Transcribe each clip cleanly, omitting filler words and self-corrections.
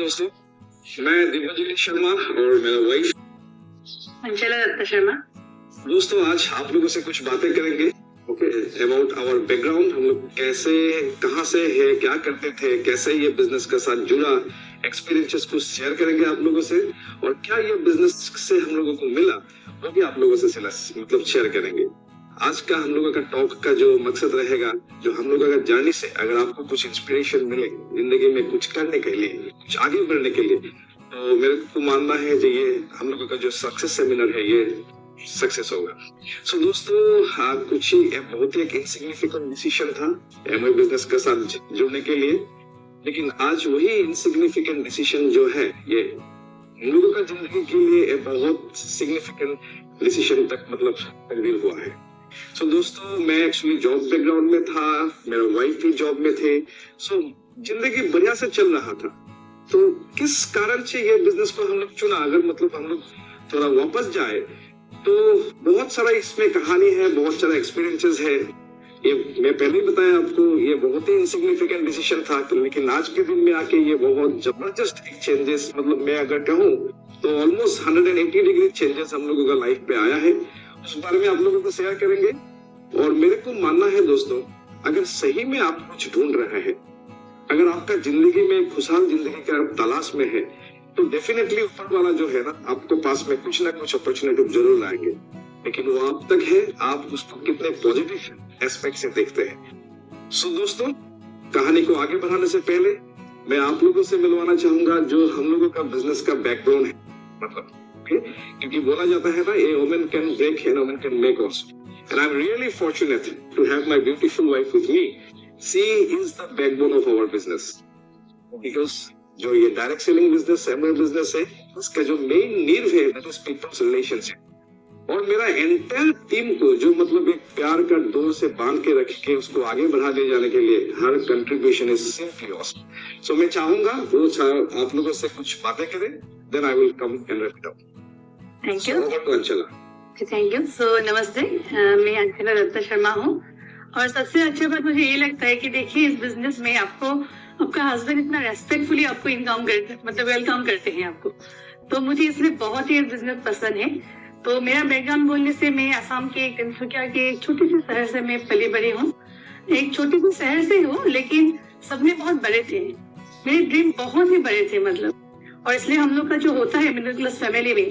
दोस्तों, मैं दिव्यज्योति शर्मा और मेरा वाइफ अंचला दत्ता शर्मा। दोस्तों, आज आप लोगों से कुछ बातें करेंगे अबाउट आवर बैकग्राउंड। हम लोग कैसे, कहाँ से है, क्या करते थे, कैसे ये बिजनेस के साथ जुड़ा, एक्सपीरियंसेस को शेयर करेंगे आप लोगों से, और क्या ये बिजनेस से हम लोगों को मिला वो भी आप लोगों से शेयर करेंगे। आज का हम लोगों का टॉक का जो मकसद रहेगा, जो हम लोगों का जर्नी से अगर आपको कुछ इंस्पिरेशन मिले जिंदगी में कुछ करने के लिए, कुछ आगे बढ़ने के लिए, तो मेरे को मानना है कि ये हम लोगों का जो सक्सेस सेमिनार है ये सक्सेस होगा। सो दोस्तों, कुछ ही बहुत ही एक इनसिग्निफिकेंट डिसीजन था एमवे बिजनेस के साथ जुड़ने के लिए, लेकिन आज वही इनसिग्निफिकेंट डिसीजन जो है ये हम लोगों का जिंदगी के लिए एक बहुत सिग्निफिकेंट डिसीजन तक तब्दील हुआ है। सो दोस्तों, मैं एक्चुअली जॉब बैकग्राउंड में था, मेरा वाइफ भी जॉब में थे। सो जिंदगी बढ़िया से चल रहा था, तो किस कारण से ये बिजनेस को हम लोग चुना, अगर हम लोग थोड़ा वापस जाए तो बहुत सारा इसमें कहानी है, बहुत सारा एक्सपीरियंसेस है। ये मैं पहले ही बताया आपको, ये बहुत ही इनसिग्निफिकेंट डिसीजन था, लेकिन आज के दिन में आके ये बहुत जबरदस्त चेंजेस, मैं अगर कहूँ तो ऑलमोस्ट 180 डिग्री चेंजेस हम लोगों का लाइफ पे आया है। उस बारे में आप लोगों को शेयर करेंगे। और मेरे को मानना है दोस्तों, अगर सही में आप कुछ ढूंढ रहे हैं, अगर आपका जिंदगी में खुशहाल जिंदगी का तलाश में है, तो डेफिनेटली ऊपर वाला जो है ना, आपको पास में कुछ ना कुछ अपॉर्चुनिटी जरूर लाएंगे, लेकिन वो आप तक है आप उसको कितने पॉजिटिव एस्पेक्ट से देखते हैं। सो दोस्तों, कहानी को आगे बढ़ाने से पहले मैं आप लोगों से मिलवाना चाहूंगा जो हम लोगों का बिजनेस का बैकग्राउंड है, क्योंकि बोला जाता है ना, a woman can break and woman can make also, and I am really fortunate to have my beautiful wife with me. She is the backbone of our business, because जो ये direct selling business है, business है, उसका जो main नींव है that is peoples relationship. और मेरा एंटायर टीम को जो एक प्यार का डोर से बांध के रख के उसको आगे बढ़ा ले जाने के लिए हर contribution is simply awesome. So मैं चाहूंगा वो आप लोगों से कुछ बातें करें, then I will come and wrap it up. Thank you. Over to Anchala. Thank you. So नमस्ते, मैं अंचला दत्ता शर्मा हूँ। और सबसे अच्छा बात मुझे ये लगता है कि देखिए, इस बिजनेस में आपको आपका हस्बैंड इतना रेस्पेक्टफुली आपको वेलकम करते हैं आपको, तो मुझे इसलिए बहुत ही बिजनेस पसंद है। तो मेरा बैकग्राउंड बोलने से, मैं असम के तिनसुकिया के एक छोटी सी शहर से मैं पली बड़ी हूँ। एक छोटी सी शहर से हूँ, लेकिन सपने बहुत बड़े थे, मेरे ड्रीम बहुत ही बड़े थे और इसलिए हम लोग का जो होता है मिडिल क्लास फैमिली में,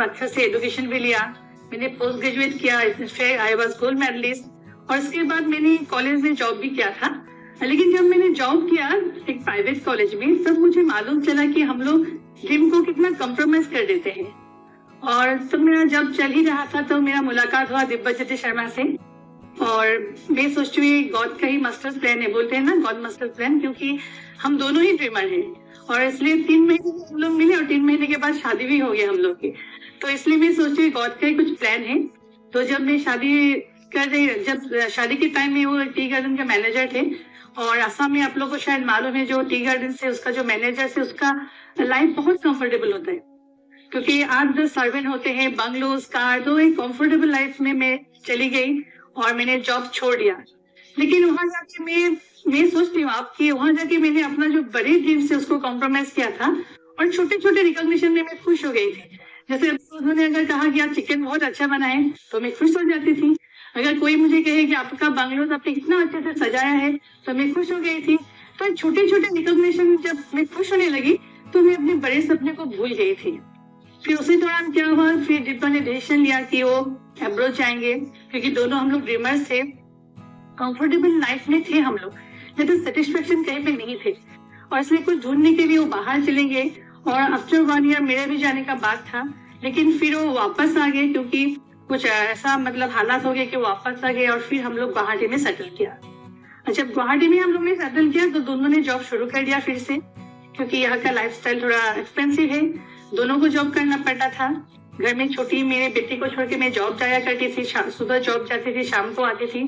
अच्छा से एजुकेशन भी लिया, मैंने पोस्ट ग्रेजुएट किया, आई वाज गोल्ड मेडलिस्ट, और इसके बाद मैंने कॉलेज में जॉब भी किया था। लेकिन जब मैंने जॉब किया एक प्राइवेट कॉलेज में, तब मुझे मालूम चला कि हम लोग ड्रीम को कितना कॉम्प्रोमाइज कर देते हैं। और तब मेरा जब चल ही रहा था, तो मेरा मुलाकात हुआ दिव्यज्योति शर्मा से, और मैं सोचती हूँ गॉड का ही मास्टर्स प्लान है, बोलते हैं ना गॉड मास्टर्स प्लान, क्योंकि हम दोनों ही ड्रीमर हैं। और इसलिए 3 महीने हम लोग मिले, और 3 महीने के बाद शादी भी हो गई हम लोग की। तो इसलिए मैं सोचती हूँ गॉड का ही कुछ प्लान है। तो जब मैं जब शादी के टाइम में वो टी गार्डन के मैनेजर थे, और असम में आप लोग को शायद मालूम है, जो टी गार्डन से उसका जो मैनेजर से उसका लाइफ बहुत कंफर्टेबल होता है, क्योंकि 8-10 सर्वेंट होते हैं, बंगलोज, कार, तो एक कंफर्टेबल लाइफ में मैं चली गई और मैंने जॉब छोड़ दिया। लेकिन वहां जाके मैं सोचती हूँ आपकी, वहां जाके मैंने अपना जो बड़े ड्रीम से उसको कॉम्प्रोमाइज किया था, और छोटे छोटे रिकॉग्निशन में मैं खुश हो गई थी। जैसे उन्होंने अगर कहा कि आप चिकन बहुत अच्छा बनाए, तो मैं खुश हो जाती थी। अगर कोई मुझे कहे कि आपका बंगलोज आपने कितना अच्छे से सजाया है, तो मैं खुश हो गई थी। तो छोटे छोटे रिकॉग्निशन जब मैं खुश होने लगी, तो मैं अपने बड़े सपने को भूल गई थी। फिर उसी दौरान क्या हुआ, फिर डिब्बा ने डिसीजन लिया कि वो अब्रॉड जाएंगे, क्योंकि दोनों हम लोग ड्रीमर्स थे, कंफर्टेबल लाइफ में थे हम लोग, लेकिन सेटिस्फेक्शन कहीं पे नहीं थे, और इसलिए कुछ ढूंढने के लिए वो बाहर चलेंगे। और आफ्टर 1 ईयर मेरे भी जाने का बात था, लेकिन फिर वो वापस आ गए, क्योंकि कुछ ऐसा हालात हो गए कि वापस आ गए, और फिर हम लोग गुवाहाटी में सेटल किया। जब गुवाहाटी में हम लोग ने सेटल किया, तो दोनों ने जॉब शुरू कर दिया फिर से, क्योंकि यहाँ का लाइफस्टाइल थोड़ा एक्सपेंसिव है, दोनों को जॉब करना पड़ता था। घर में छोटी मेरे बेटी को छोड़ के मैं जॉब जाया करती थी, सुबह जॉब जाती थी, शाम को आती थी।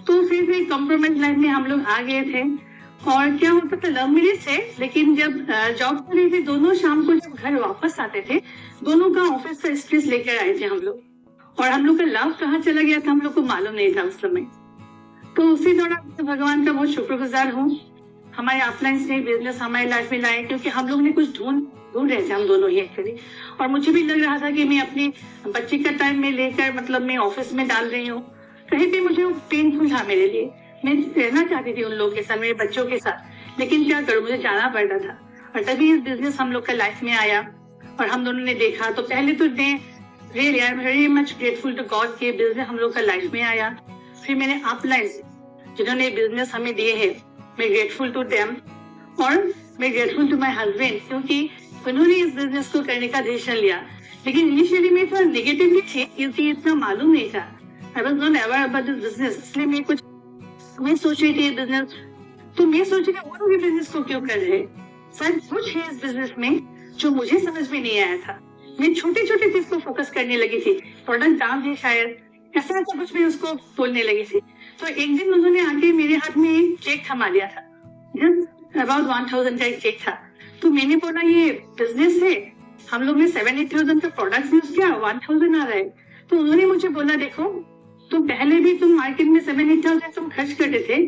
तो फिर से कॉम्प्रोमाइज लाइफ में हम लोग आ गए थे। और क्या होता था, लव मैरिज थे, लेकिन जब जॉब कर रही थी, दोनों शाम को जब घर वापस आते थे, दोनों का ऑफिस का स्ट्रेस लेकर आए थे हम लोग, और हम लोग का लव कहाँ चला गया था हम लोग को मालूम नहीं था उस समय। तो उसी दौरान भगवान का बहुत शुक्रगुजार हूँ हमारे ऑफलाइन से बिजनेस हमारी लाइफ में लाए, क्योंकि हम लोग ने कुछ ढूंढ रहे थे हम दोनों ही एक्चुअली। और मुझे भी लग रहा था कि मैं अपनी बच्ची का टाइम में लेकर मतलब मैं ऑफिस में डाल रही हूँ, कहीं पे मुझे वो पेनफुल था मेरे लिए। मैं रहना चाहती थी उन लोगों के साथ, मेरे बच्चों के साथ, लेकिन क्या करूँ, मुझे जाना पड़ता था। और तभी ये बिजनेस हम लोग का लाइफ में आया और हम दोनों ने देखा। तो पहले तो really I am very much grateful to God कि बिजनेस हम लोग का लाइफ में आया। फिर मैंने अपलाइन जिन्होंने बिजनेस हमें दिए हैं, मैं ग्रेटफुल टू देम, और मैं ग्रेटफुल टू माई हस्बैंड, क्योंकि उन्होंने इस बिजनेस को करने का डिसीजन लिया। लेकिन इनिशियली मैं थोड़ा नेगेटिवली थी, क्योंकि इतना मालूम नहीं था, I was not aware about this business. इसलिए मैं सोच रही थी बिजनेस, तो मैं सोच रही वो लोग बिजनेस को क्यों कर रहे हैं। सब कुछ है इस बिजनेस में जो मुझे समझ में नहीं आया था। मैं छोटे छोटे चीज को फोकस करने लगी थी, प्रोडक्ट दाम है शायद, ऐसा कुछ मैं उसको बोलने लगी थी। तो एक दिन उन्होंने आके मेरे हाथ में एक चेक थमा दिया था, जस्ट अबाउट 1000 का एक चेक था। तो मैंने बोला ये बिजनेस है, हम लोग ने 7-8,000 का प्रोडक्ट यूज किया, 1000 आ रहा है। तो उन्होंने मुझे बोला देखो, तुम पहले भी तुम मार्केट में 7-8,000 तुम खर्च करते थे,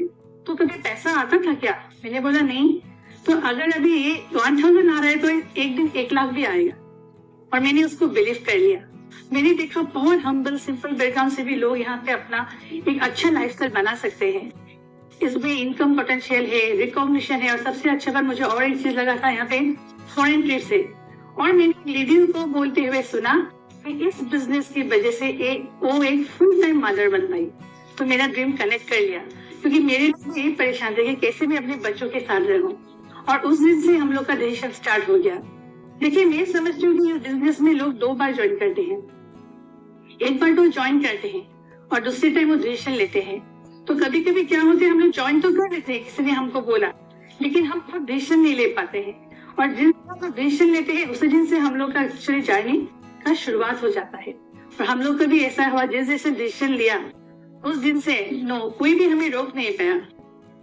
तो कभी पैसा आता था क्या? मैंने बोला नहीं। तो अगर अभी ये 1000 आ रहा है तो एक दिन 1 लाख भी आएगा। और मैंने उसको बिलीव कर लिया। मैंने देखा बहुत हम्बल सिंपल बैकग्राउंड से भी लोग यहाँ पे अपना एक अच्छा लाइफस्टाइल बना सकते हैं। इसमें इनकम पोटेंशियल है, रिकॉग्निशन है, और सबसे अच्छा बात मुझे और एक चीज लगा था यहाँ पे फॉरेन ट्रिप से। और मैंने लेडीज को बोलते हुए सुना कि इस बिजनेस की वजह से वो एक फुल टाइम मदर बन पाई। तो मेरा ड्रीम कनेक्ट कर लिया, क्योंकि मेरे लिए यही परेशान थे कि कैसे मैं अपने बच्चों के साथ रहूं। और उस दिन से हम लोग का डिसीजन स्टार्ट हो गया। देखिए, मैं समझती हूँ कि इस बिजनेस में लोग 2 बार ज्वाइन करते हैं। एक बार तो ज्वाइन करते हैं और दूसरे टाइम वो डिसीजन लेते हैं। तो कभी कभी क्या होता है, हम लोग ज्वाइन तो कर लेते हैं, किसी ने हमको बोला, लेकिन हम खुद डिसीजन नहीं ले पाते हैं। और जिन लोग डिसीजन लेते हैं उसी दिन से हम लोग का एक्चुअली जर्नी का शुरुआत हो जाता है। और हम लोग का भी ऐसा हुआ, जैसे डिसीजन लिया उस दिन से कोई भी हमें रोक नहीं पाया,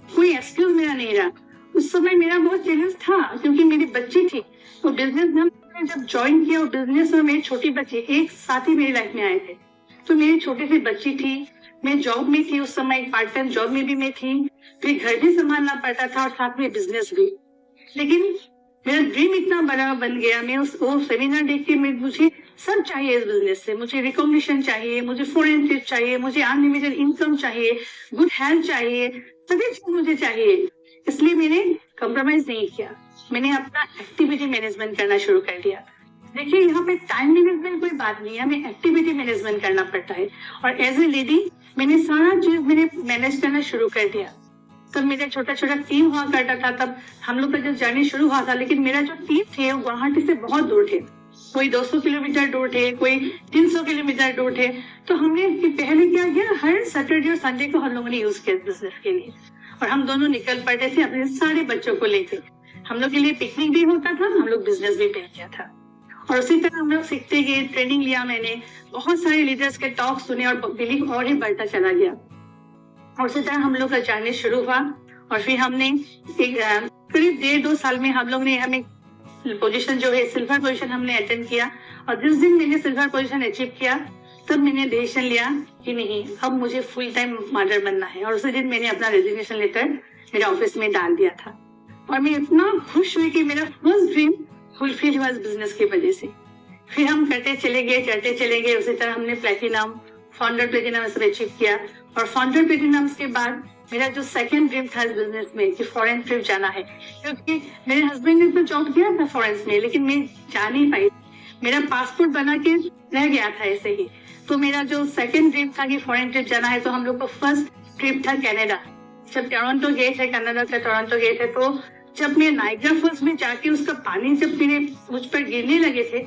कोई एक्सक्यूज मेरा नहीं रहा। उस समय मेरा बहुत चैलेंज था, क्योंकि मेरी बच्ची थी। तो बिजनेस में जब ज्वाइन किया, बिजनेस में मेरी छोटी बच्ची एक साथ ही मेरी लाइफ में आए थे। तो मेरी छोटी सी बच्ची थी, मैं जॉब में थी उस समय, पार्ट टाइम जॉब में भी मैं थी, फिर घर भी संभालना पड़ता था और साथ में बिजनेस भी। लेकिन मेरा ड्रीम इतना बड़ा बन गया। मैं वो सेमिनार देख के मुझे सब चाहिए इस बिजनेस से। मुझे रिकॉग्निशन चाहिए, मुझे फॉरेन ट्रिप चाहिए, मुझे अनलिमिटेड इनकम चाहिए, गुड हेल्थ चाहिए, सभी चीज मुझे चाहिए। इसलिए मैंने कॉम्प्रोमाइज नहीं किया, मैंने अपना एक्टिविटी मैनेजमेंट करना शुरू कर दिया। देखिए, यहाँ पे टाइम मैनेजमेंट कोई बात नहीं है, हमें एक्टिविटी मैनेजमेंट करना पड़ता है। और एज ए लेडी मैंने सारा चीज मैनेज करना शुरू कर दिया। तब मेरा छोटा छोटा टीम हुआ करता था, तब हम लोग का जब जर्नी शुरू हुआ था। लेकिन मेरा जो टीम थे वो गुवाहाटी से बहुत दूर थे, कोई 200 किलोमीटर दूर थे, कोई 300 किलोमीटर दूर थे। तो हमने पहले क्या किया, हर सैटरडे और संडे को हम लोगों ने यूज किया बिजनेस के लिए। और हम दोनों निकल पड़ते थे अपने सारे बच्चों को लेकर। हम लोग के लिए पिकनिक भी होता था, हम लोग बिजनेस भी पेश किया था। और उसी तरह हम लोग सीखते गए, ट्रेनिंग लिया मैंने, बहुत सारे लीडर्स के टॉक सुने और बिलीव और ही बढ़ता चला गया। और उसी तरह हम लोग का जर्नी शुरू हुआ। और फिर हमने करीब 1.5-2 साल में हम लोग ने हमें पोजीशन जो है सिल्वर पोजीशन हमने अटेंड किया। और जिस दिन मैंने सिल्वर पोजीशन अचीव किया, तब मैंने डिसीजन लिया कि नहीं, अब मुझे फुल टाइम मदर बनना है। और उसी दिन मैंने अपना रेजिग्नेशन लेटर मेरे ऑफिस में डाल दिया था। और मैं इतना खुश हुई कि मेरा फर्स्ट ड्रीम फुलफिल हुआ इस बिजनेस की वजह से। फिर हम करते चले गए। उसी तरह हमने प्लेटिनम, फाउंडर प्लेटिनम सब अचीव किया। और फाउंडर प्लेटिनम के बाद मेरा जो सेकंड ड्रीम था इस बिजनेस में कि फॉरेन ट्रिप जाना है, क्योंकि मेरे हस्बैंड ने तो जॉब किया था फॉरेन में, लेकिन मैं जा नहीं पाई। मेरा पासपोर्ट बना के रह गया था ऐसे ही। तो मेरा जो सेकंड ड्रीम था कि फॉरेन ट्रिप जाना है, तो हम लोग को फर्स्ट ट्रिप था कनाडा। जब टोरंटो गए थे, कनाडा से टोरंटो गए थे, तो जब मैं नाइग्रा फॉल्स में जाके उसका पानी जब मेरे मुझ पर गिरने लगे थे,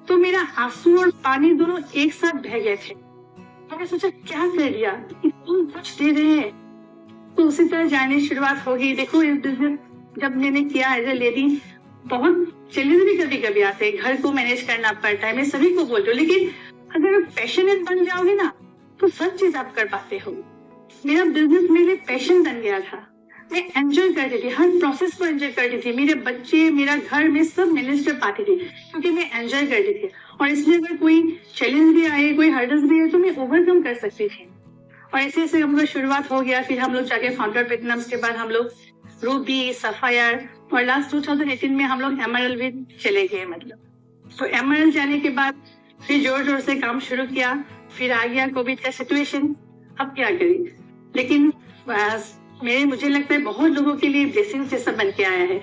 तो मेरा आंसू और पानी दोनों एक साथ बह गए थे। मैंने सोचा क्या कर दिया, इतना कुछ दे रहे हैं। तो उसी तरह जाने शुरुआत हो गई। देखो, इस बिजनेस जब मैंने किया एज ए लेडी, बहुत चैलेंज भी कभी कभी आते हैं, घर को मैनेज करना पड़ता है, मैं सभी को बोलती हूँ। लेकिन अगर आप पैशनेट बन जाओगे ना, तो सब चीज आप कर पाते हो। मेरा बिजनेस मेरे लिए पैशन बन गया था। मैं एंजॉय करती थी, हर प्रोसेस को एंजॉय करती थी। मेरे बच्चे, मेरा घर में सब मैनेज कर पाती थी, क्योंकि मैं एंजॉय करती थी। और इसलिए अगर कोई चैलेंज भी आए, कोई हर्डल्स भी आए, तो मैं ओवरकम कर सकती थी। और ऐसे ऐसे हम लोग शुरुआत हो गया। फिर हम लोग जाके फाउंडर प्लेटिनम के बाद हम लोग रूबी, सफायर, और लास्ट 2018 में हम लोग एमआरएल भी चले गए। मतलब तो एमआरएल जाने के बाद फिर जोर जोर से काम शुरू किया, फिर आ गया कोविड का सिचुएशन। अब क्या करें, लेकिन मुझे लगता है बहुत लोगों के लिए ब्लेसिंग जैसा बन के आया है,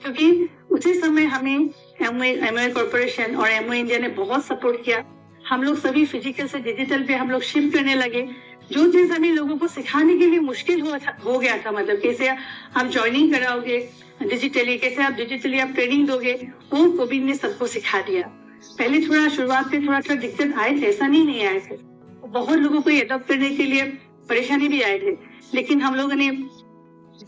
क्योंकि उसी समय हमें एमवे कॉर्पोरेशन और एमवे इंडिया ने बहुत सपोर्ट किया। हम लोग सभी फिजिकल से डिजिटल पे हम लोग शिफ्ट करने लगे। जो चीज हमें लोगों को सिखाने के लिए मुश्किल हो गया था, मतलब कैसे आप ज्वाइनिंग कराओगे डिजिटली, कैसे आप डिजिटली आप ट्रेनिंग दोगे, वो कोविड ने सबको सिखा दिया। पहले थोड़ा शुरुआत में थोड़ा दिक्कत आए थे, ऐसा नहीं आए थे, बहुत लोगों को अडॉप्ट करने के लिए परेशानी भी आए थे, लेकिन हम लोगों ने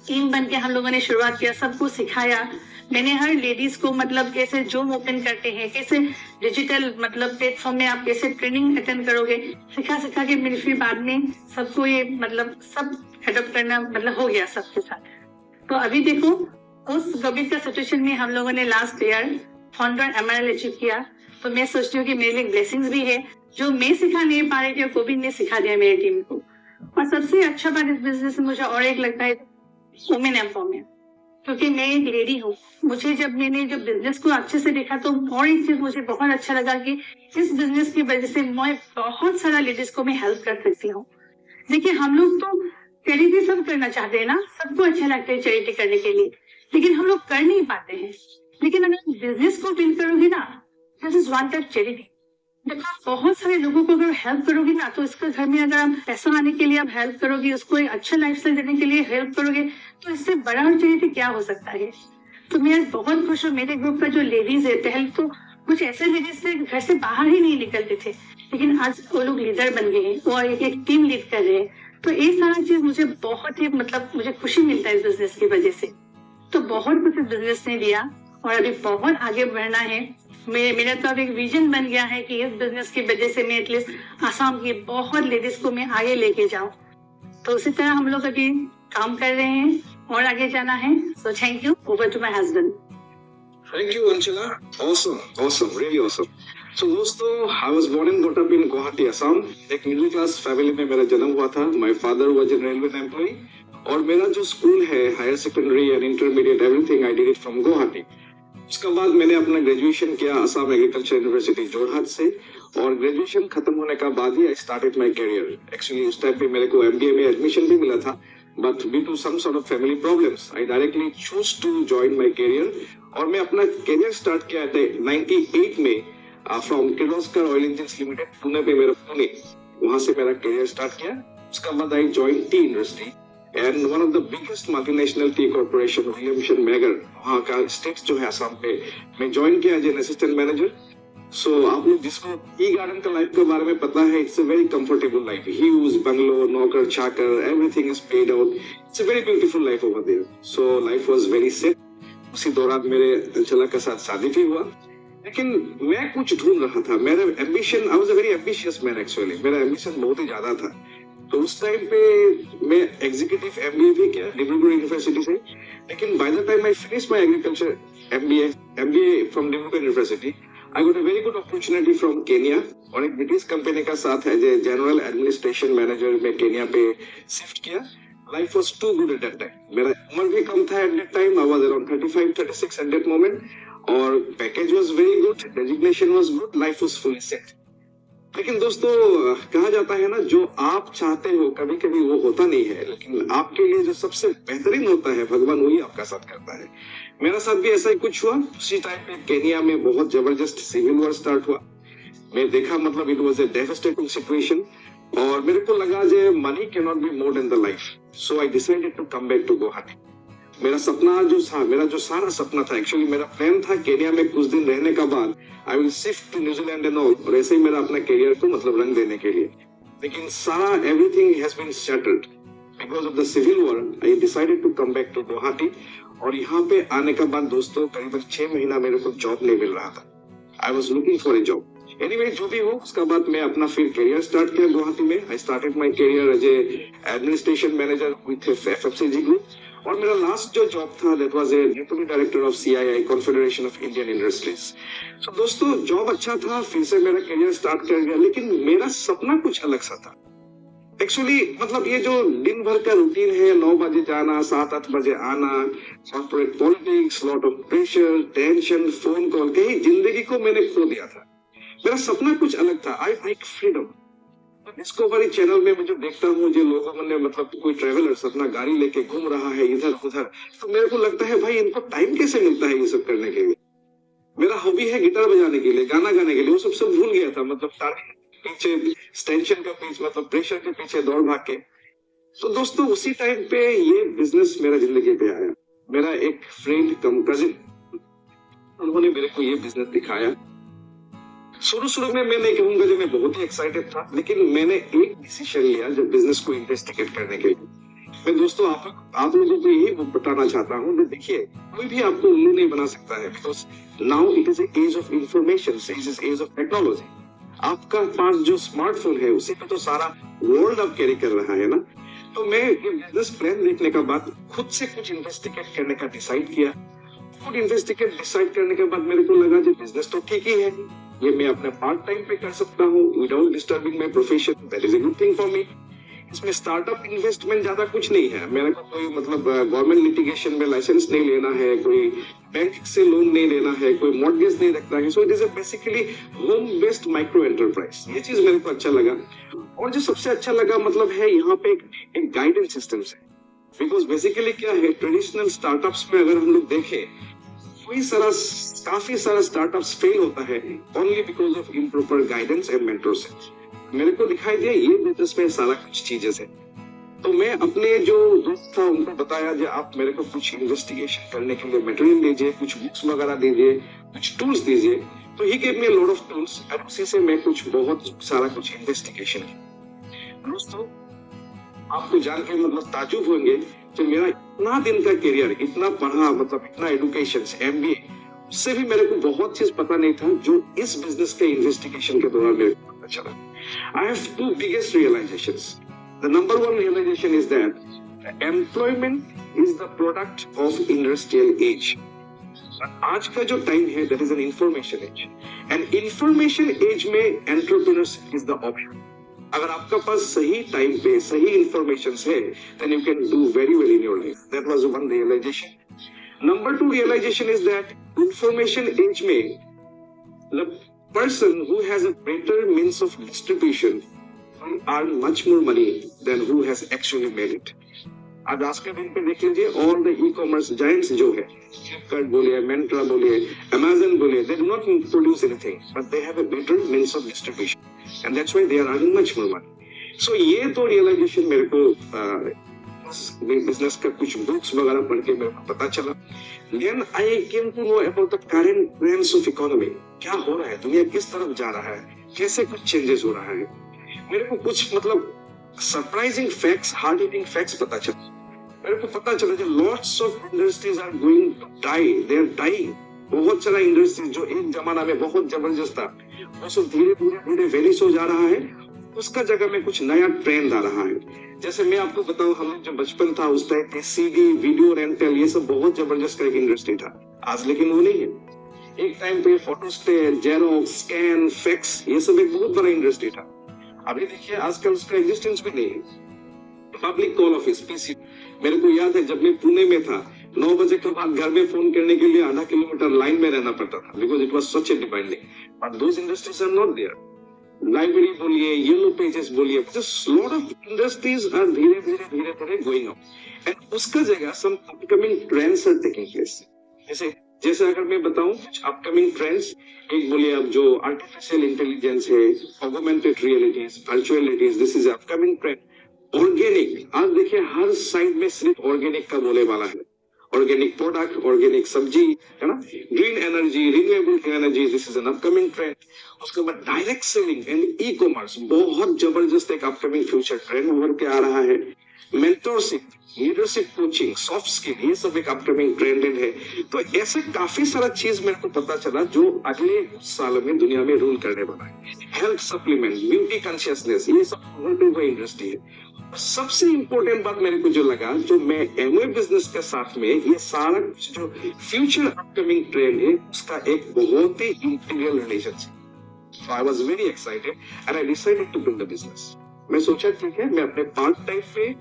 टीम बन के हम लोगों ने शुरुआत किया, सबको सिखाया। मैंने हर लेडीज को मतलब कैसे जॉब ओपन करते हैं, कैसे डिजिटल मतलब प्लेटफॉर्म में आप कैसे ट्रेनिंग अटेंड करोगे, सिखा के मेरे फिर बाद में सबको ये मतलब सब अडॉप्ट करना मतलब हो गया सबके साथ। तो अभी देखो उस कोविड का सिचुएशन में हम लोगों ने last year founder MRL achieve किया। तो मैं सोचती हूँ कि मेरे लिए ब्लेसिंग्स भी है, जो मैं सिखा नहीं पा रही थी कोविड ने सिखा दिया मेरी टीम को। और सबसे अच्छा बात इस बिजनेस में मुझे और एक लगता है वुमेन एम्पावरमेंट, क्योंकि मैं एक लेडी हूँ। मुझे जब मैंने जब बिजनेस को अच्छे से देखा तो और एक चीज मुझे बहुत अच्छा लगा कि इस बिजनेस की वजह से मैं बहुत सारा लेडीज को मैं हेल्प कर सकती हूँ। देखिए हम लोग तो चैरिटी सब करना चाहते हैं ना, सबको अच्छा लगता है चैरिटी करने के लिए, लेकिन हम लोग कर नहीं पाते हैं। लेकिन अगर बिजनेस को बिल्ड करोगे ना, this is one type charity. बहुत सारे लोगों को अगर हेल्प करोगे ना, तो इसके घर में अगर आप पैसा आने के लिए आप हेल्प करोगे, उसको एक अच्छा लाइफस्टाइल देने के लिए हेल्प करोगे, तो इससे बड़ा चैरिटी क्या हो सकता है। तो मैं बहुत खुश हूँ, मेरे ग्रुप का जो लेडीज है, पहले तो कुछ ऐसे लेडीज थे घर से बाहर ही नहीं निकलते थे, लेकिन आज वो लोग लीडर बन गए हैं और एक टीम लीड कर रहे हैं। तो ये सारा चीज मुझे बहुत ही मतलब मुझे खुशी मिलता है इस बिजनेस की वजह से। तो बहुत कुछ इस बिजनेस ने दिया और अभी बहुत आगे बढ़ना है। मेरा तो अब एक विजन बन गया है कि इस बिजनेस की वजह से मैं एटलीस्ट आसाम की बहुत लेडीज को मैं आगे लेके जाऊं। तो उसी तरह हम लोग अभी काम कर रहे हैं और आगे जाना है। So thank you, over to my husband. Thank you, Anshula. Awesome, really awesome. So दोस्तों, I was born and brought up in Guwahati, Assam. एक मिडिल क्लास फैमिली में मेरा जन्म हुआ था। My father was a railway employee और मेरा जो स्कूल है, higher secondary and intermediate, everything I did it from Guwahati. उसके बाद मैंने अपना ग्रेजुएशन किया असम एग्रीकल्चर यूनिवर्सिटी जोरहाट से, और ग्रेजुएशन खत्म होने का बाद ही I started my career. Actually उस टाइम पे मेरे को एमबीए में एडमिशन भी मिला था, but due to some sort of family problems I directly choose to join my career. और मैं अपना करियर स्टार्ट किया था 98 में from Kirloskar oil engines limited, Pune पे मेरा पुणे, वहां से मेरा करियर स्टार्ट किया। उसके बाद I join T industry and one of the biggest multinational T corporation Williamson megger, वहाँ का स्टेट्स जो है असम पे, मैं ज्वाइन किया एज एन असिस्टेंट मैनेजर। सो आप लोग जिसको टी गार्डन का लाइफ के बारे में पता है, it's a very comfortable life, huge bungalow, नौकर चाकर, everything is paid out, it's a very beautiful life over there. So life was very set. उसी दौरान मेरे अंशुला के साथ शादी भी हुआ, लेकिन मैं कुछ ढूंढ रहा था। मेरा ambition, I was a very ambitious man actually, मेरा एम्बिशन बहुत ही ज्यादा था। तो उस टाइम पे मैं एग्जीक्यूटिव एमबीए भी किया डिब्रूगढ़ यूनिवर्सिटी से, लेकिन by the time I finish my agriculture MBA from Dibrugarh university, I got a very good opportunity from Kenya, और एक ब्रिटिश कंपनी का साथ as a general administration manager में केनिया पे शिफ्ट किया। Life was too good at that time, मेरा उम्र भी कम था at that time, I was around 35-36 at that moment, और package was very good, designation was good, life was fully set. लेकिन दोस्तों, कहा जाता है ना, जो आप चाहते हो कभी कभी वो होता नहीं है, लेकिन आपके लिए जो सबसे बेहतरीन होता है भगवान वही आपका साथ करता है। मेरा साथ भी ऐसा ही कुछ हुआ। उसी टाइम पे केनिया में बहुत जबरदस्त सिविल वॉर स्टार्ट हुआ। मैं देखा, मतलब it was a devastating situation, और मेरे को लगा जे money can not be more than the life. So I decided to come back to Guwahati. मेरा सपना जो था, मेरा जो सारा सपना था, एक्चुअली मेरा प्लान था केनिया में कुछ दिन रहने का बाद I will shift to New Zealand and all, और ऐसे ही मेरा अपना करियर को मतलब रंग देने के लिए। लेकिन सारा everything has been shuttled because of the civil war. I decided to come back to Guwahati, और यहाँ पे आने का बाद दोस्तों करीबन 6 महीना मेरे को जॉब नहीं मिल रहा था। I was looking for a job. Anyway, जो भी हो, उसका बाद मैं अपना फिर करियर स्टार्ट किया गुवाहाटी में। I started my career as a administration manager with FFCG group, और मेरा लास्ट जो जॉब था that was a deputy director of CII, confederation of Indian industries. So दोस्तों, जॉब अच्छा था, फिर से मेरा करियर स्टार्ट कर गया, लेकिन मेरा सपना कुछ अलग सा था। एक्चुअली मतलब ये जो दिन भर का रूटीन है, 9 बजे जाना, 7-8 बजे आना, corporate politics, lot of pressure, tension, phone call, कहीं जिंदगी को मैंने खो दिया था। मेरा सपना कुछ अलग था, I like freedom. Discovery channel में मुझे देखता हूँ जो लोगों ने मतलब कोई ट्रेवलर्स अपना गाड़ी लेके घूम रहा है इधर उधर, तो मेरे को लगता है भाई इनको टाइम कैसे मिलता है ये सब करने के लिए। मेरा हॉबी है गिटार बजाने के लिए, गाना गाने के लिए, वो सब भूल गया था। मतलब टारगेट के पीछे, टेंशन के पीछे, मतलब प्रेशर के पीछे दौड़ भाग के। तो दोस्तों उसी टाइम पे ये बिजनेस मेरा जिंदगी पे आया। मेरा एक फ्रेंड कम कजिन, उन्होंने मेरे को ये बिजनेस दिखाया। शुरू में मैं नहीं कहूंगा जो मैं बहुत ही एक्साइटेड था, लेकिन मैंने एक डिसीजन लिया जब बिजनेस को इन्वेस्टिगेट करने के लिए। मैं दोस्तों आप लोगों को यही बताना चाहता हूँ कि देखिए कोई भी आपको उल्लू नहीं बना सकता है, because now it is age of information, it is age of technology. आपका पास जो स्मार्टफोन है उसी पे तो सारा वर्ल्ड अब कैरी कर रहा है ना। तो मैं ये बिजनेस प्लान देखने के बाद खुद से कुछ इन्वेस्टिगेट करने का डिसाइड किया। खुद इन्वेस्टिगेट डिसाइड करने के बाद मेरे को लगा जो बिजनेस तो ठीक ही है, ये मैं अपने पार्ट टाइम पे कर सकता हूँ without disturbing my profession, that is a good thing for me. इसमें स्टार्टअप इन्वेस्टमेंट ज्यादा कुछ नहीं है, मेरे को कोई मतलब गवर्नमेंट लिटिगेशन में लाइसेंस नहीं लेना है, कोई बैंक से लोन नहीं लेना है, कोई मॉर्गेज नहीं रखना है। So it is basically home based micro enterprise. ये चीज मेरे को अच्छा लगा। और जो सबसे अच्छा लगा मतलब है यहाँ पे एक गाइडेंस सिस्टम है। बिकॉज बेसिकली क्या है, ट्रेडिशनल स्टार्टअप्स में अगर हम लोग देखें काफी सारा स्टार्टअप्स फेल होता है only because of improper guidance and mentorship. मेरे को दिखाई दिया ये बिजनेस में सारा कुछ चीजें है। तो मैं अपने जो दोस्त था उनको बताया कि आप मेरे को कुछ इन्वेस्टिगेशन करने के लिए मटेरियल दीजिए, कुछ बुक्स वगैरह दीजिए, कुछ टूल्स दीजिए। तो he gave me a lot of tools और उसी से मैं बहुत सारा कुछ इन्वेस्टिगेशन किया। दोस्तों आपको जान के मतलब ताजुब होंगे कि मेरा इतना दिन का करियर, इतना पढ़ा, मतलब इतना एजुकेशन, MBA, उससे भी मेरे को बहुत चीज पता नहीं था जो इस बिजनेस के इन्वेस्टिगेशन के दौरान मेरे को पता चला। I have two biggest realisations. The number one realisation is that employment is the product of industrial age. आज का जो टाइम है that is an information age, and information age में एंटरप्रेन्योरशिप इज द ऑप्शन। अगर आपका पास सही time पे सही इंफॉर्मेशन है then you can do very well in your life. That was one realization. Number two realization is that information age में the person who has a better means of distribution will earn much more money than who has actually made it. आज आज के दिन पे देख लीजिए all the e-commerce giants जो है, Flipkart बोलिए, Myntra बोलिए, Amazon बोलिए, they do not produce anything, but they have a better means of distribution, and that's why they are earning much more money. So ये तो realization मेरे को business का कुछ बुक्स वगैरह पढ़ के मेरे को पता चला। Then I came to know about the current trends of economy. क्या हो रहा है, दुनिया किस तरफ जा रहा है, कैसे कुछ चेंजेस हो रहा है। मेरे को कुछ मतलब surprising facts, hard hitting facts पता चला। मेरे को पता चला कि lots of industries are going to die, they are dying. बहुत सारा इंडस्ट्रीज जो एक जमाना में बहुत जबरदस्त था वो सब धीरे धीरे वेनिश हो जा रहा है। उसका जगह में कुछ नया ट्रेंड आ रहा है। जैसे मैं आपको बताऊं, हम लोग जब बचपन था उस टाइम पे CD, वीडियो रेंटल, ये सब बहुत जबरदस्त का एक इंडस्ट्री था। आज लेकिन वो नहीं है। एक टाइम पे फोटोस्टेट, जेरोक्स, स्कैन, फैक्स, ये सब एक बहुत बड़ा इंडस्ट्री था। अभी देखिए आजकल उसका एग्जिस्टेंस भी नहीं है। पब्लिक कॉल ऑफिस, PC, मेरे को याद है जब मैं पुणे में था, 9 बजे के बाद घर में फोन करने के लिए आधा किलोमीटर लाइन में रहना पड़ता था, because it was such a demanding, but those industries are not there. Library बोलिए, येलो पेजेस बोलिए, just lot of industries are धीरे धीरे गोइंग अप, एंड उसका जगह some upcoming trends are taking place. जैसे अगर मैं बताऊं कुछ अपकमिंग ट्रेंड्स, एक बोलिए अब जो आर्टिफिशियल इंटेलिजेंस है, augmented realities, virtual realities, this is upcoming trend. Organic, आज देखिए हर साइड में सिर्फ ऑर्गेनिक का बोले वाला है। ऑर्गेनिक प्रोडक्ट, ऑर्गेनिक सब्जी, है ना, green energy, renewable energy, this is an upcoming trend. उसके बाद direct selling and e commerce, बहुत जबरदस्त एक अपकमिंग फ्यूचर ट्रेंड उभर के आ रहा है। Mentorship, leadership coaching, soft skill, ये सब एक अपकमिंग ट्रेंड है। तो ऐसे काफी सारा चीज मेरे को पता चला जो अगले कुछ सालों में दुनिया में रूल करने वाला है। हेल्थ सप्लीमेंट, ब्यूटी कॉन्शियसनेस, ये सब हुआ इंडस्ट्री है। सबसे इंपॉर्टेंट बात मेरे को जो लगा, जो मैं एमवे बिजनेस के साथ में ये सारा कुछ जो फ्यूचर अपकमिंग ट्रेंड है उसका एक बहुत ही integral relationship. So I was very excited and I decided to build a business. मैं सोचा ठीक है, मैं अपने पार्ट टाइम पे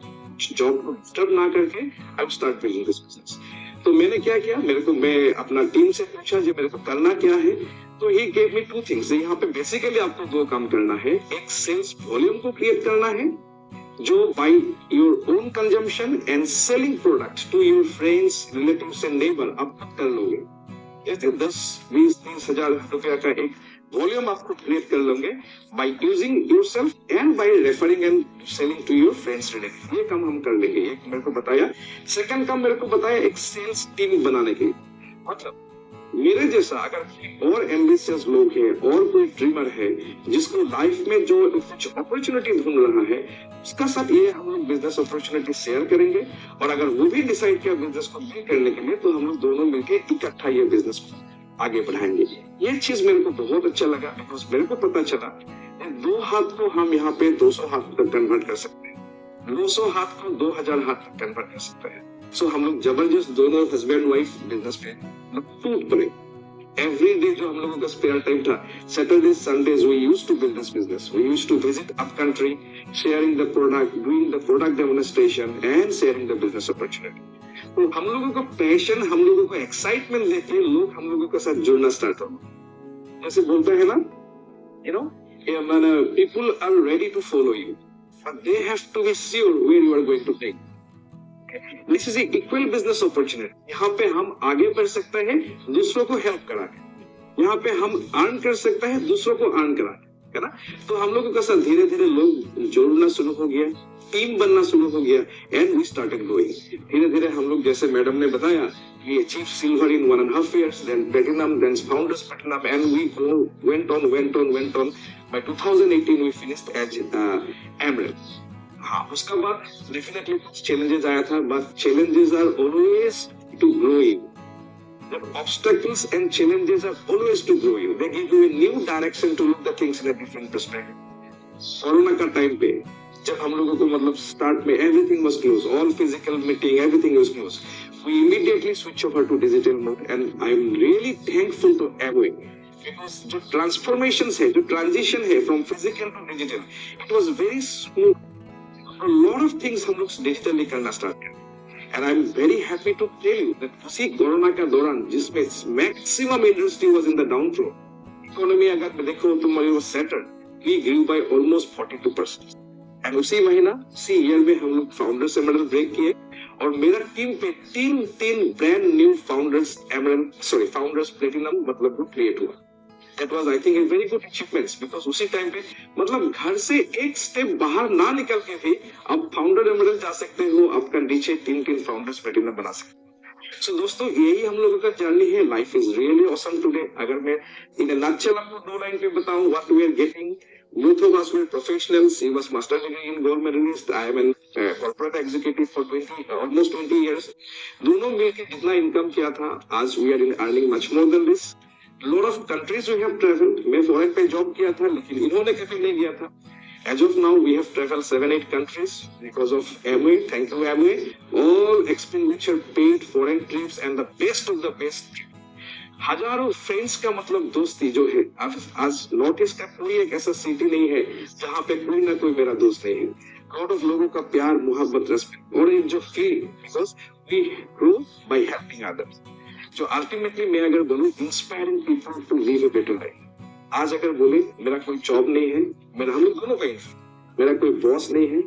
जॉब को डिस्टर्ब ना करके I will start building this business. तो मैंने क्या किया, मैं अपना टीम से पूछा जी मेरे को करना क्या है। तो he gave me two things. यहाँ पे बेसिकली आपको दो काम करना है। एक सेल्स वॉल्यूम को क्रिएट करना है जो by your own consumption and selling product to your friends, relatives and neighbour आप खुद कर लोगे। जैसे 10-20-30 हजार रुपया का एक वॉल्यूम आपको क्रिएट कर लोगे by using yourself and by referring and selling to your friends relative. ये काम हम कर लेंगे। एक मेरे को बताया। सेकंड काम मेरे को बताया एक सेल्स टीम बनाने के। मतलब मेरे जैसा अगर और एम्बिशियस लोग हैं और कोई ड्रीमर है जिसको लाइफ में जो कुछ अपॉर्चुनिटी ढूंढ रहा है, उसका साथ ये हम लोग बिजनेस अपॉर्चुनिटी शेयर करेंगे। और अगर वो भी डिसाइड किया बिजनेस को बिल्ड करने के लिए, तो हम लोग दोनों मिलकर इकट्ठा ये बिजनेस को आगे बढ़ाएंगे। ये चीज मेरे को बहुत अच्छा लगा, बिकॉज मेरे को पता चला 2 हाथ को हम यहाँ पे 200 हाथ तक कन्वर्ट कर सकते हैं, 200 हाथ को 2000 हाथ तक कन्वर्ट कर सकते हैं। सो हम लोग जबरदस्त दोनों हस्बैंड वाइफ बिजनेस पे टूट पड़े। एवरी डे जो हम लोगों का स्पेयर टाइम था, Saturday Sundays we used to build this business. We used to visit up country, sharing the product, doing the product demonstration and sharing the business opportunity. तो हम लोगों का पैशन, हम लोगों को एक्साइटमेंट देके लोग हम लोगों के साथ जुड़ना स्टार्ट हो। जैसे बोलते हैं ना, you know, people are ready to follow you, but they have to be sure where you are going to take. This is an equal business opportunity. यहाँ पे हम आगे बढ़ सकते हैं दूसरों को हेल्प करा के, यहाँ पे हम अर्न कर सकते हैं दूसरों को अर्न करा के, है ना। तो हम लोगों के साथ धीरे धीरे लोग जोड़ना शुरू हो गया, टीम बनना शुरू हो गया, एंड वी स्टार्टेड ग्रोइंग। धीरे धीरे हम लोग, जैसे मैडम ने बताया, we achieved silver in 1.5 years, then platinum, then founders platinum, and we went on. By 2018 we finished as Emerald. हाँ, उसका बाद डेफिनेटली कुछ चैलेंजेस आया था, but challenges are always to grow you. Obstacles and challenges are always to grow you. They give you a new direction to look the things in a different perspective. Corona का time पे जब हम लोगों को मतलब start में everything was closed, all physical meeting, everything was closed. We immediately switch over to digital mode, and I'm really thankful to Amway because जो transformations है, जो transition है from physical to digital, it was very smooth. A lot of things हम लोग digitally करना start कर, and I'm very happy to tell you that उसी corona का दौरान जिसमें maximum industry was in the down floor, economy अगर देखो तो it was settled, we grew by almost 42%. And उसी महीना, उसी ईयर में हम लोग फाउंडर्स एमरल्ड ब्रेक किए, और मेरा टीम पे तीन ब्रांड न्यू फाउंडर्स प्लेटिनम मतलब ग्रुप क्रिएट हुआ। That was, I think, a very good achievements, because उसी टाइम पे मतलब घर से एक स्टेप बाहर ना निकल के भी आप फाउंडर एमरल्ड जा सकते हो, आपका नीचे तीन फाउंडर्स प्लेटिनम बना सकते हो। सो दोस्तों, यही हम लोगों का जर्नी है। Life is really awesome today. अगर मैं इन a nutshell आपको 2 लाइन पे बताऊं what we are getting, both of us were professionals. He was master degree in gold medalist. I am a corporate executive for almost 20 years. दोनों मिलके जितना income किया था, आज we are earning much more than this. Lot of countries we have traveled. मैं foreign पे job किया था, लेकिन इन्होंने कभी नहीं किया था। As of now, we have traveled 7-8 countries because of Amway. Thank you, Amway. All expenditure paid, foreign trips, and the best of the best. हजारों फ्रेंड्स का मतलब दोस्ती जो है, आज नॉर्थ ईस्ट का कोई एक ऐसा सिटी नहीं है जहाँ पे कोई ना कोई मेरा दोस्त नहीं है। लॉट ऑफ लोगों का प्यार, मोहब्बत, रेस्पेक्ट, और एक जो feel, because we grow by helping others. जो अल्टीमेटली मैं अगर बोलूं, inspiring people to live a better life. आज अगर बोले मेरा कोई जॉब नहीं है, हम लोग दोनों का, मेरा कोई बॉस नहीं है,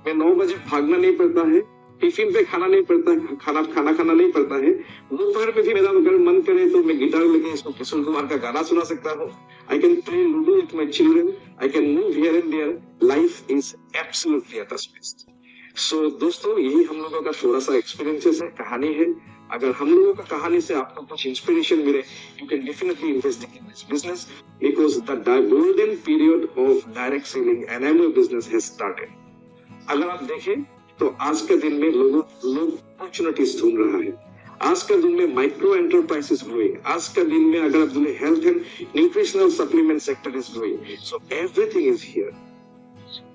मैं 9 बजे भागना नहीं पड़ता है, टिफिन पे खाना नहीं पड़ता है, खाना नहीं पड़ता है, दोपहर में भी मेरा अगर मन करे तो मैं गिटार लेके इसको किशोर कुमार का गाना सुना सकता हूँ। I can play ludo with my children, I can move here and there. Life is absolutely at the best. So दोस्तों, यही हम लोगों का थोड़ा सा एक्सपीरियंसेस है, कहानी है। अगर हम लोगों का कहानी से आपको कुछ इंस्पिरेशन मिले, you can definitely invest in this business, because the golden period of direct selling and Amway business has started. अगर आप देखें तो आज के दिन में लोग अपॉर्चुनिटीज ढूंढ रहा है। आज के दिन में माइक्रो एंटरप्राइजेस ग्रोइंग। आज के दिन में अगर आप बोले health and nutritional supplement sector is growing. So everything is here.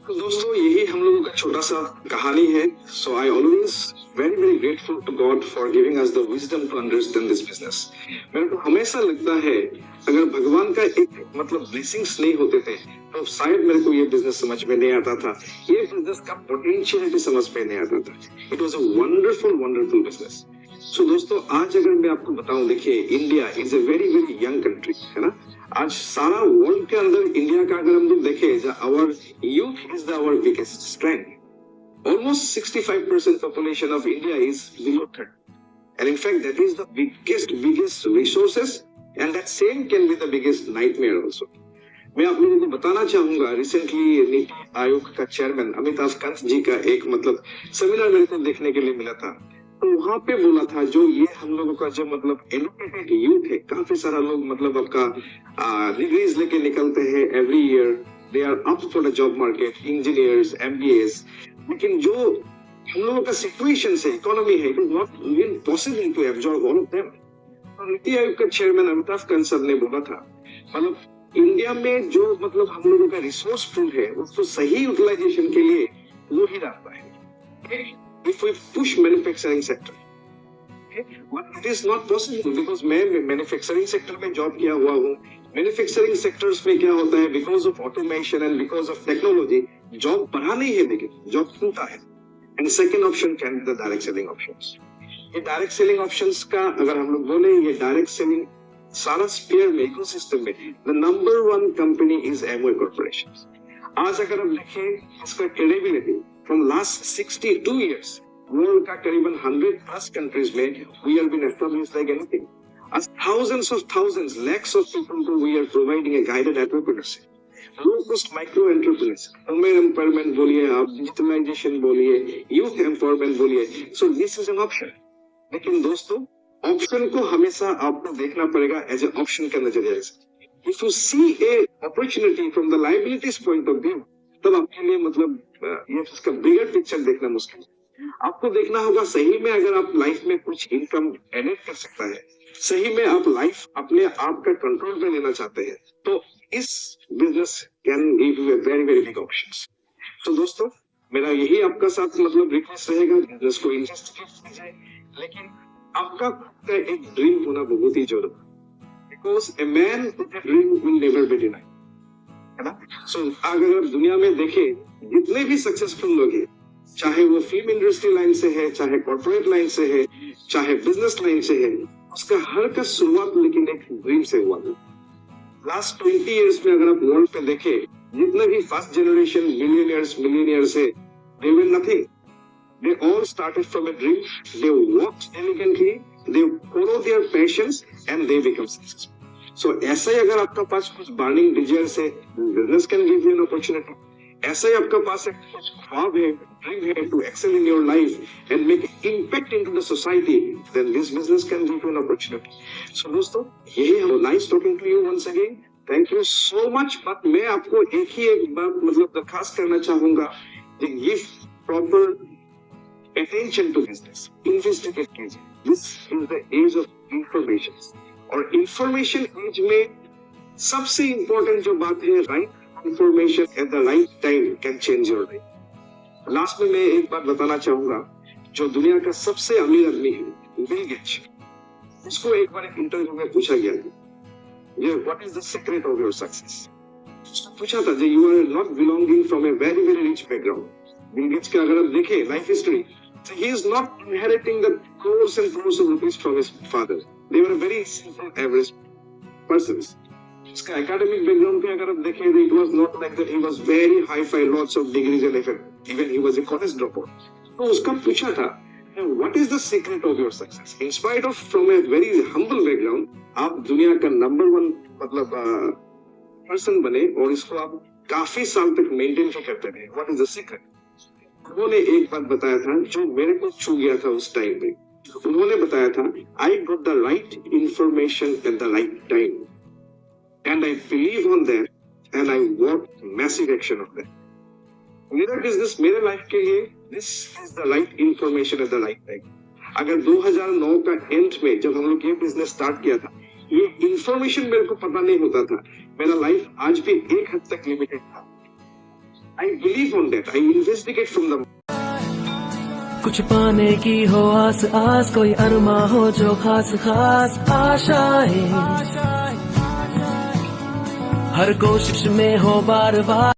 तो दोस्तों, यही हम लोगों का छोटा सा कहानी है। So I always very grateful to God for giving us the wisdom to understand this business. मेरे को हमेशा लगता है अगर भगवान का एक मतलब ब्लेसिंग्स नहीं होते थे तो शायद मेरे को ये बिजनेस समझ में नहीं आता था, ये बिजनेस का पोटेंशियलिटी समझ में नहीं आता था. It was a wonderful business. So दोस्तों, आज अगर मैं आपको बताऊं, देखिए India is a very young country, है ना. आज सारा वर्ल्ड के अंदर इंडिया का अगर हम लोग देखें, our youth is our biggest strength. Almost 65% population of India is below 30. And in fact, that is the biggest resources, and that same can be the biggest nightmare also. मैं आप लोगों को बताना चाहूंगा, रिसेंटली नीति आयोग का चेयरमैन अमिताभ कांत जी का एक मतलब सेमिनार मेरे को देखने के लिए मिला था. तो वहाँ पे बोला था जो ये हम लोगों का जो मतलब एजुकेटेड यूथ है, काफी सारा लोग मतलब आपका डिग्रीज लेके निकलते हैं every year. They are up for the job market, engineers, MBAs. लेकिन जो हम लोगों का सिचुएशन है, इकोनॉमी है, it is not even possible to absorb all of them. तो नीति आयोग का चेयरमैन अमिताभ कांत सर ने बोला था, मतलब इंडिया में जो मतलब हम लोगों का रिसोर्स पूल है उसको सही यूटिलाइजेशन के लिए वो ही रास्ता है. If we push manufacturing sector, but it is not possible because मैं मैन्युफैक्चरिंग सेक्टर में जॉब किया हुआ हूँ. मैन्युफैक्चरिंग सेक्टर्स में क्या होता है, because of automation and because of technology job बढ़ा नहीं है, लेकिन जॉब खुलता है. And second option can be the direct selling options. ये डायरेक्ट सेलिंग ऑप्शंस का अगर हम लोग बोले, ये डायरेक्ट सेलिंग सारा स्फीयर में, इकोसिस्टम में the number 1 company is Amway corporation. आज अगर हम देखें इसका credibility from last 62 years, world का करीबन 100+ कंट्रीज में we are been established like anything. As thousands, lakhs of people who we are providing a guided entrepreneurship, low-cost micro entrepreneurs, women empowerment बोलिए आप, digitalization बोलिए, youth empowerment बोलिए. So this is an option. लेकिन दोस्तों, option को हमेशा आपको देखना पड़ेगा एज ए ऑप्शन के नजरिए से. If you see a opportunity from the liabilities point of view, तब आपके लिए मतलब ये इसका बिगर पिक्चर देखना मुश्किल है. आपको देखना होगा सही में अगर आप लाइफ में कुछ इनकम एडिट कर सकता है, सही में आप लाइफ अपने आप का कंट्रोल में लेना चाहते हैं, तो इस business can give you a very big options. तो दोस्तों, मेरा यही आपका साथ मतलब रिक्वेस्ट रहेगा, बिजनेस को इन्वेस्टिगेट कीजिए, लेकिन आपका खुद का एक ड्रीम होना बहुत ही जरूरी है, because a man with a dream will never be denied, है ना. सो अगर आप दुनिया में देखें, जितने भी सक्सेसफुल लोग हैं, चाहे वो फिल्म इंडस्ट्री लाइन से है, चाहे कॉर्पोरेट लाइन से है, चाहे बिजनेस लाइन से है, उसका हर का शुरुआत लेकिन एक ड्रीम से हुआ था. लास्ट 20 इयर्स में अगर आप वर्ल्ड पे देखें, जितने भी फर्स्ट जनरेशन मिलियनियर्स है, they were nothing. They all started from a dream. They worked diligently, they followed their passions, and they become successful. So ऐसा ही अगर आपका पास कुछ burning desires है, business can give you an opportunity. ऐसा ही आपका पास एक कुछ ख्वाब है, ड्रीम है to excel in your life and make impact into the society, then this business can give you an opportunity. So दोस्तों, यही हम nice talking to you once again. Thank you so much. but मैं आपको एक बात मतलब दरखास्त करना चाहूंगा, give proper attention to business. Investigate कीजिए. This is the age of information. और information age में सबसे important जो बात है, right information at the right time can change your life. Last में मैं एक बात बताना चाहूंगा, जो दुनिया का सबसे अमीर आदमी है, बिल गेट्स, उसको एक बार एक इंटरव्यू में पूछा गया था, ये what is the secret of your success. उसको पूछा था, you are not belonging from a very rich background. Bill Gates का अगर आप देखें life history, he is not inheriting the crores and crores of rupees from his father. They were very simple average persons. उसका academic background पे अगर आप देखें, it was not like that he was very high-fi, lots of degrees and even he was a college dropout. तो उसका पूछा था, what is the secret of your success? In spite of from a very humble background, आप दुनिया का number 1 मतलब person बने और इसको आप काफी साल तक मेंटेन करते रहे. What is the secret? उन्होंने एक बात बताया था जो मेरे को छू गया था उस टाइम पे. उन्होंने बताया था, I got the right information at the right time. And I believe on that, and I want massive action on that. मेरा बिजनेस मेरे लाइफ के लिए, this is the right information at the right time. अगर 2009 का and में जब हम लोग ये बिजनेस स्टार्ट किया था, ये इंफॉर्मेशन मेरे को पता नहीं होता था, मेरा लाइफ आज भी एक हद तक लिमिटेड था. I believe on that. I investigate from the कुछ पाने की हो आस आस, कोई अरमा हो जो खास खास आशाएं, हर कोशिश में हो बार बार